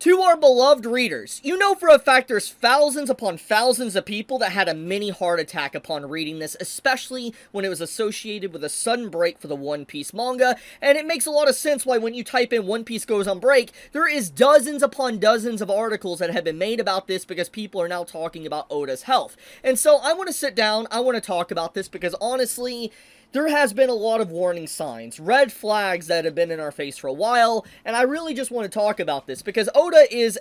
To our beloved readers, you know for a fact there's thousands upon thousands of people that had a mini heart attack upon reading this, especially when it was associated with a sudden break for the One Piece manga, and it makes a lot of sense why when you type in One Piece goes on break, there is dozens upon dozens of articles that have been made about this because people are now talking about Oda's health. And so I want to sit down, I want to talk about this because honestly, there has been a lot of warning signs, red flags that have been in our face for a while, and I really just want to talk about this because Oda is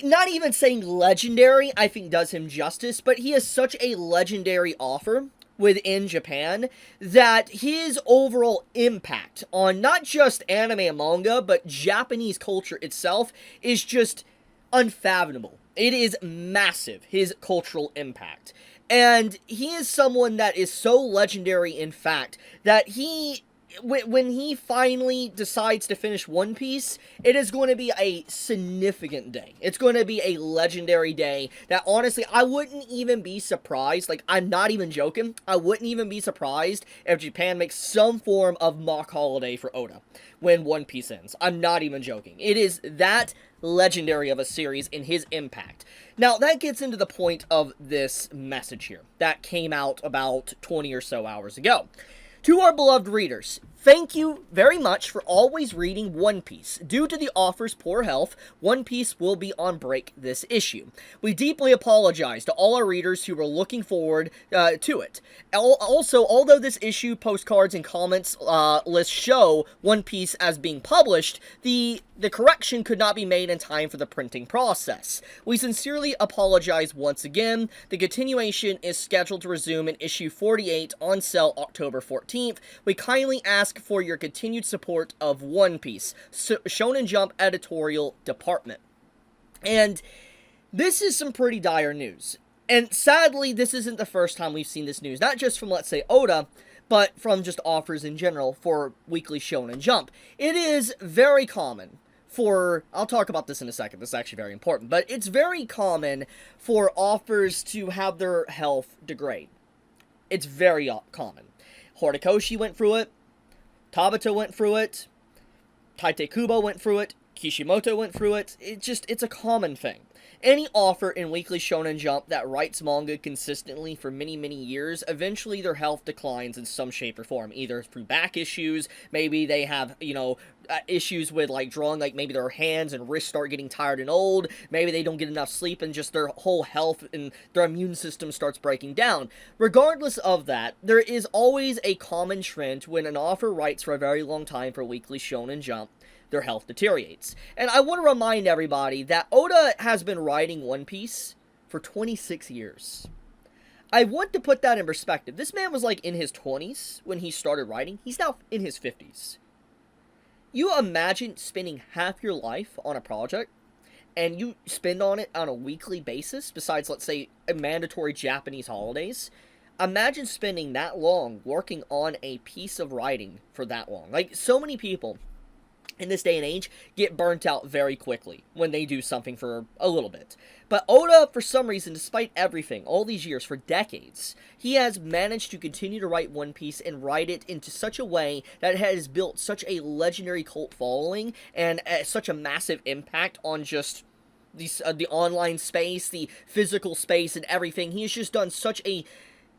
not even saying legendary, I think does him justice, but he is such a legendary author within Japan that his overall impact on not just anime and manga, but Japanese culture itself is just unfathomable. It is massive, his cultural impact. And he is someone that is so legendary, in fact, that when he finally decides to finish One Piece, it is going to be a significant day. It's going to be a legendary day that, honestly, I wouldn't even be surprised. Like, I'm not even joking. I wouldn't even be surprised if Japan makes some form of mock holiday for Oda when One Piece ends. I'm not even joking. It is that legendary of a series in his impact. Now, that gets into the point of this message here that came out about 20 or so hours ago. To our beloved readers, thank you very much for always reading One Piece. Due to the author's poor health, One Piece will be on break this issue. We deeply apologize to all our readers who were looking forward to it. Also, although this issue, postcards, and comments list show One Piece as being published, the correction could not be made in time for the printing process. We sincerely apologize once again. The continuation is scheduled to resume in issue 48 on sale October 14th. We kindly ask for your continued support of One Piece, Shonen Jump editorial department. And this is some pretty dire news. And sadly, this isn't the first time we've seen this news, not just from, let's say, Oda, but from just offers in general for Weekly Shonen Jump. It is very common I'll talk about this in a second, this is actually very important, but it's very common for authors to have their health degrade. It's very common. Horikoshi went through it, Tabata went through it, Tite Kubo went through it, Kishimoto went through it. It's a common thing. Any author in Weekly Shonen Jump that writes manga consistently for many, many years, eventually their health declines in some shape or form, either through back issues, maybe they have, issues with, like, drawing, like, maybe their hands and wrists start getting tired and old, maybe they don't get enough sleep, and just their whole health and their immune system starts breaking down. Regardless of that, there is always a common trend when an author writes for a very long time for Weekly Shonen Jump, their health deteriorates. And I want to remind everybody that Oda has been writing One Piece for 26 years. I want to put that in perspective. This man was like in his 20s when he started writing. He's now in his 50s. You imagine spending half your life on a project and you spend on it on a weekly basis, besides, let's say, mandatory Japanese holidays. Imagine spending that long working on a piece of writing for that long. Like, so many people in this day and age get burnt out very quickly when they do something for a little bit. But Oda, for some reason, despite everything, all these years, for decades, he has managed to continue to write One Piece and write it into such a way that it has built such a legendary cult following and such a massive impact on just the online space, the physical space, and everything. He has just done such a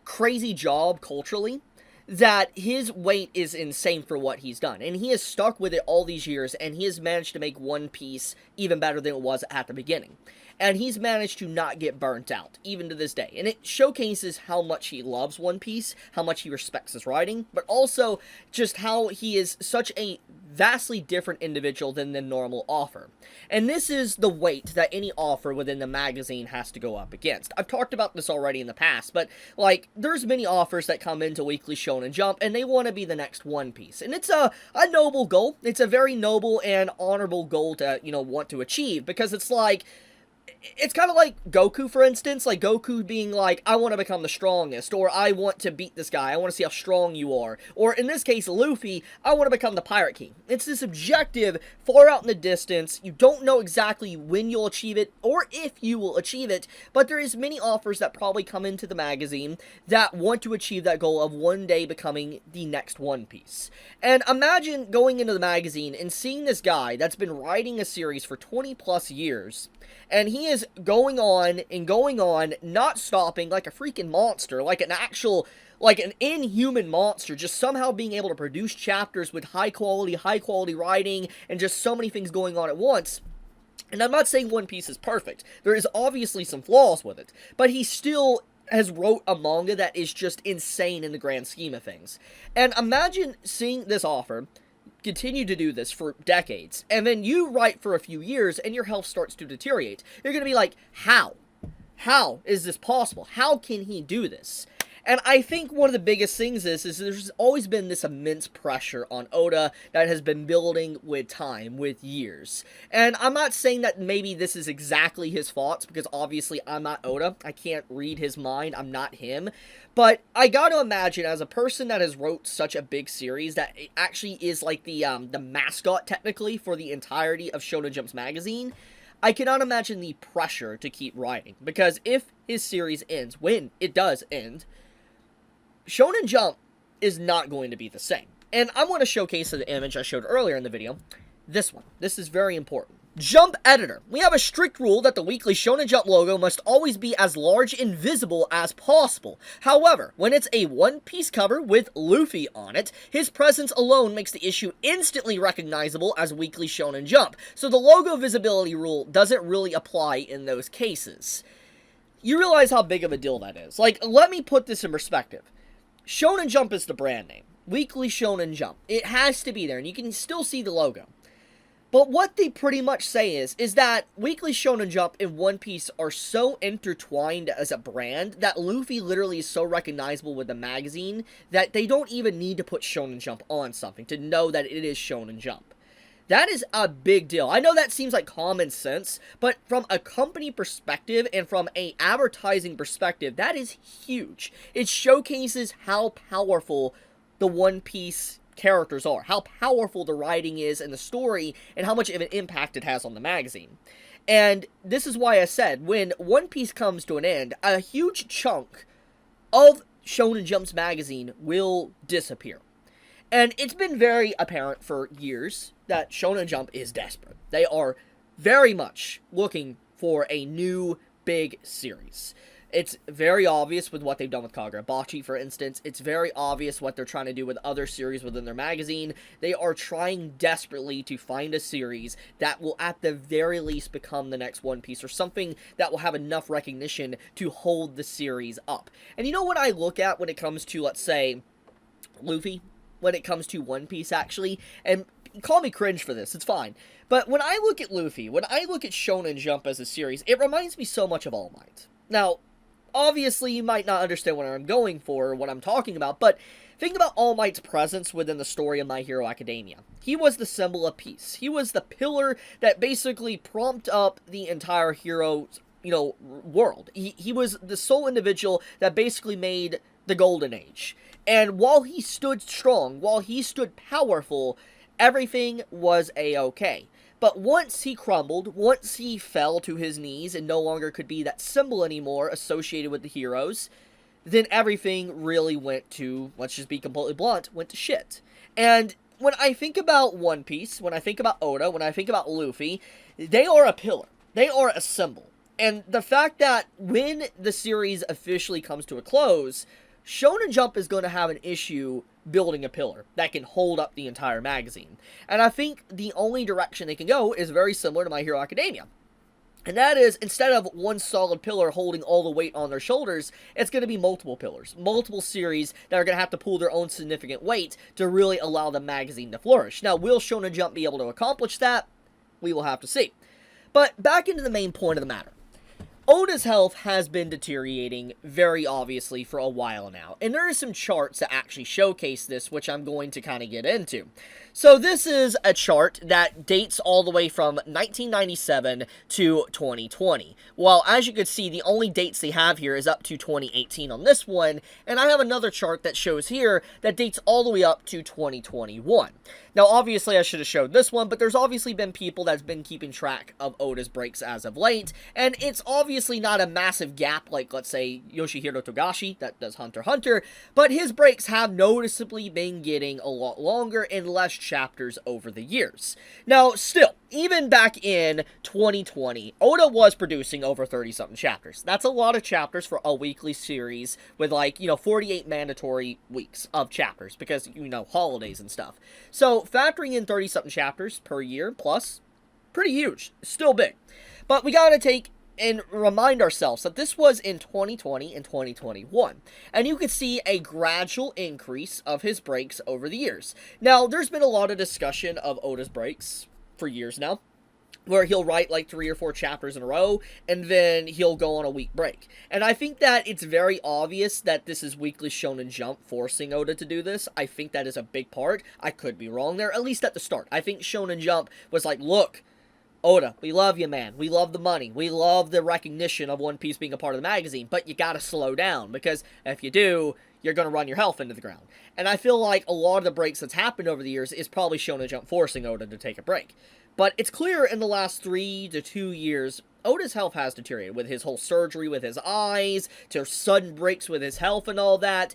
crazy job culturally that his weight is insane for what he's done. And he has stuck with it all these years, and he has managed to make One Piece even better than it was at the beginning. And he's managed to not get burnt out, even to this day. And it showcases how much he loves One Piece, how much he respects his writing, but also just how he is such a vastly different individual than the normal author. And this is the weight that any author within the magazine has to go up against. I've talked about this already in the past, but, like, there's many authors that come into Weekly Shonen Jump, and they want to be the next One Piece. And it's a noble goal. It's a very noble and honorable goal to, want to achieve, because it's like, it's kind of like Goku, for instance, like Goku being like, I want to become the strongest, or I want to beat this guy, I want to see how strong you are, or in this case, Luffy, I want to become the Pirate King. It's this objective far out in the distance. You don't know exactly when you'll achieve it, or if you will achieve it, but there is many offers that probably come into the magazine that want to achieve that goal of one day becoming the next One Piece. And imagine going into the magazine and seeing this guy that's been writing a series for 20 plus years, and he is going on and going on, not stopping, like a freaking monster, like an inhuman monster, just somehow being able to produce chapters with high quality writing, and just so many things going on at once. And I'm not saying One Piece is perfect. There is obviously some flaws with it, but he still has wrote a manga that is just insane in the grand scheme of things. And imagine seeing this offer, continue to do this for decades, and then you write for a few years and your health starts to deteriorate. You're going to be like, how? How is this possible? How can he do this? And I think one of the biggest things is there's always been this immense pressure on Oda that has been building with time, with years. And I'm not saying that maybe this is exactly his thoughts, because obviously I'm not Oda. I can't read his mind. I'm not him. But I gotta imagine, as a person that has wrote such a big series that it actually is like the mascot, technically, for the entirety of Shonen Jump's magazine, I cannot imagine the pressure to keep writing. Because if his series ends, when it does end, Shonen Jump is not going to be the same. And I want to showcase the image I showed earlier in the video. This one. This is very important. Jump Editor. We have a strict rule that the Weekly Shonen Jump logo must always be as large and visible as possible. However, when it's a One Piece cover with Luffy on it, his presence alone makes the issue instantly recognizable as Weekly Shonen Jump. So the logo visibility rule doesn't really apply in those cases. You realize how big of a deal that is. Like, let me put this in perspective. Shonen Jump is the brand name. Weekly Shonen Jump. It has to be there, and you can still see the logo. But what they pretty much say is that Weekly Shonen Jump and One Piece are so intertwined as a brand that Luffy literally is so recognizable with the magazine that they don't even need to put Shonen Jump on something to know that it is Shonen Jump. That is a big deal. I know that seems like common sense, but from a company perspective and from an advertising perspective, that is huge. It showcases how powerful the One Piece characters are, how powerful the writing is and the story, and how much of an impact it has on the magazine. And this is why I said, when One Piece comes to an end, a huge chunk of Shonen Jump's magazine will disappear. And it's been very apparent for years that Shonen Jump is desperate. They are very much looking for a new big series. It's very obvious with what they've done with Kagurabachi, for instance. It's very obvious what they're trying to do with other series within their magazine. They are trying desperately to find a series that will at the very least become the next One Piece, or something that will have enough recognition to hold the series up. And you know what I look at when it comes to, let's say, Luffy? When it comes to One Piece, actually, and call me cringe for this, it's fine. But when I look at Luffy, when I look at Shonen Jump as a series, it reminds me so much of All Might. Now, obviously, you might not understand what I'm going for, or what I'm talking about, but think about All Might's presence within the story of My Hero Academia. He was the symbol of peace. He was the pillar that basically prompted up the entire hero's, world. He was the sole individual that basically made the Golden Age. And while he stood strong, while he stood powerful, everything was a-okay. But once he crumbled, once he fell to his knees and no longer could be that symbol anymore associated with the heroes, then everything really went to, let's just be completely blunt, went to shit. And when I think about One Piece, when I think about Oda, when I think about Luffy, they are a pillar. They are a symbol. And the fact that when the series officially comes to a close, Shonen Jump is going to have an issue building a pillar that can hold up the entire magazine. And I think the only direction they can go is very similar to My Hero Academia. And that is, instead of one solid pillar holding all the weight on their shoulders, it's going to be multiple pillars, multiple series that are going to have to pull their own significant weight to really allow the magazine to flourish. Now, will Shonen Jump be able to accomplish that? We will have to see. But back into the main point of the matter. Oda's health has been deteriorating very obviously for a while now, and there are some charts that actually showcase this, which I'm going to kind of get into. So this is a chart that dates all the way from 1997 to 2020. Well, as you can see, the only dates they have here is up to 2018 on this one, and I have another chart that shows here that dates all the way up to 2021. Now, obviously, I should have showed this one, but there's obviously been people that's been keeping track of Oda's breaks as of late, and it's obviously not a massive gap like, let's say, Yoshihiro Togashi, that does Hunter x Hunter, but his breaks have noticeably been getting a lot longer and less chapters over the years. Now, still, even back in 2020, Oda was producing over 30-something chapters. That's a lot of chapters for a weekly series with, 48 mandatory weeks of chapters because, holidays and stuff. So, factoring in 30-something chapters per year plus, pretty huge. Still big. But we gotta take and remind ourselves that this was in 2020 and 2021. And you can see a gradual increase of his breaks over the years. Now, there's been a lot of discussion of Oda's breaks for years now, where he'll write 3 or 4 chapters in a row, and then he'll go on a week break. And I think that it's very obvious that this is Weekly Shonen Jump forcing Oda to do this. I think that is a big part. I could be wrong there, at least at the start. I think Shonen Jump was like, look, Oda, we love you, man. We love the money. We love the recognition of One Piece being a part of the magazine, but you gotta slow down, because if you do, you're gonna run your health into the ground. And I feel like a lot of the breaks that's happened over the years is probably Shonen Jump forcing Oda to take a break. But it's clear in the last 3 to 2 years, Oda's health has deteriorated, with his whole surgery with his eyes, to sudden breaks with his health and all that.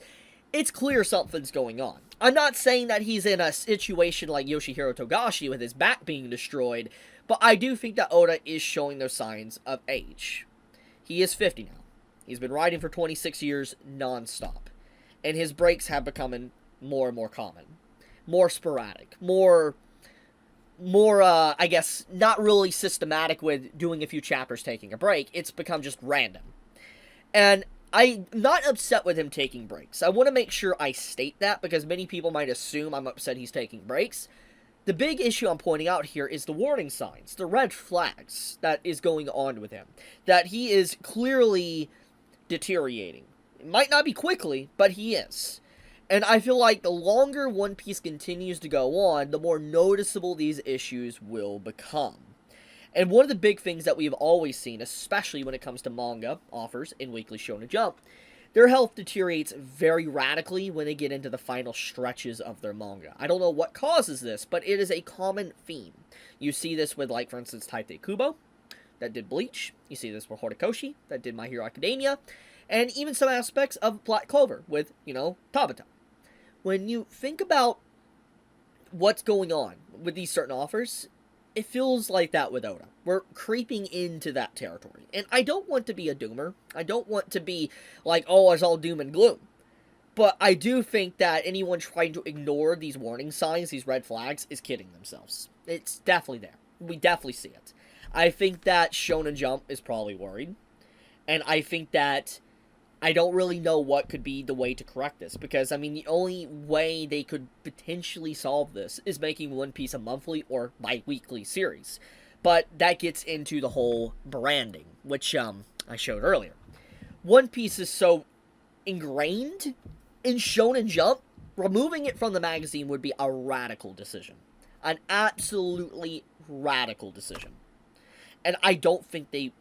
It's clear something's going on. I'm not saying that he's in a situation like Yoshihiro Togashi with his back being destroyed, but I do think that Oda is showing those signs of age. He is 50 now. He's been writing for 26 years non-stop. And his breaks have become more and more common. More sporadic. More, I guess, not really systematic with doing a few chapters, taking a break. It's become just random. And I'm not upset with him taking breaks. I want to make sure I state that, because many people might assume I'm upset he's taking breaks. The big issue I'm pointing out here is the warning signs, the red flags that is going on with him. That he is clearly deteriorating. It might not be quickly, but he is. And I feel like the longer One Piece continues to go on, the more noticeable these issues will become. And one of the big things that we've always seen, especially when it comes to manga offers in Weekly Shonen Jump, their health deteriorates very radically when they get into the final stretches of their manga. I don't know what causes this, but it is a common theme. You see this with, for instance, Tite Kubo, that did Bleach. You see this with Horikoshi, that did My Hero Academia. And even some aspects of Black Clover with, Tabata. When you think about what's going on with these certain offers, it feels like that with Oda. We're creeping into that territory. And I don't want to be a doomer. I don't want to be like, oh, it's all doom and gloom. But I do think that anyone trying to ignore these warning signs, these red flags, is kidding themselves. It's definitely there. We definitely see it. I think that Shonen Jump is probably worried. And I think that I don't really know what could be the way to correct this, because, the only way they could potentially solve this is making One Piece a monthly or bi-weekly series. But that gets into the whole branding, which, I showed earlier. One Piece is so ingrained in Shonen Jump, removing it from the magazine would be a radical decision. An absolutely radical decision. And I don't think they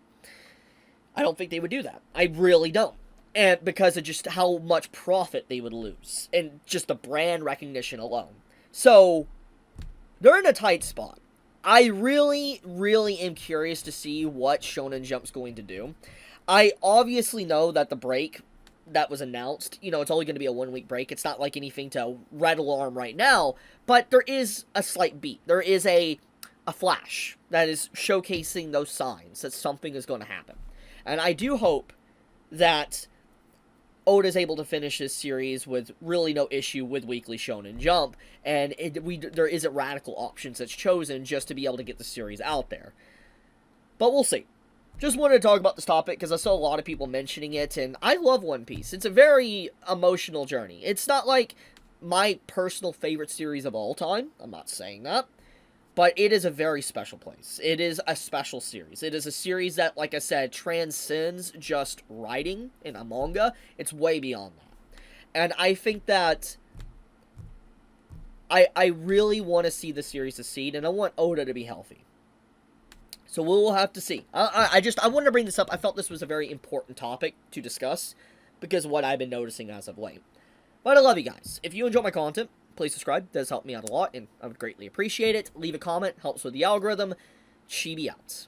would do that. I really don't. And because of just how much profit they would lose. And just the brand recognition alone. So, they're in a tight spot. I really, really am curious to see what Shonen Jump's going to do. I obviously know that the break that was announced, it's only going to be a 1-week break. It's not like anything to red alarm right now. But there is a slight beat. There is a flash that is showcasing those signs that something is going to happen. And I do hope that Oda's able to finish this series with really no issue with Weekly Shonen Jump, and there isn't radical options that's chosen just to be able to get the series out there. But we'll see. Just wanted to talk about this topic because I saw a lot of people mentioning it, and I love One Piece. It's a very emotional journey. It's not like my personal favorite series of all time. I'm not saying that. But it is a very special place. It is a special series. It is a series that, like I said, transcends just writing in a manga. It's way beyond that. And I think that I really want to see the series succeed, and I want Oda to be healthy. So we'll have to see. I wanted to bring this up. I felt this was a very important topic to discuss because of what I've been noticing as of late. But I love you guys. If you enjoy my content, please subscribe. It does help me out a lot, and I would greatly appreciate it. Leave a comment. Helps with the algorithm. Chibi out.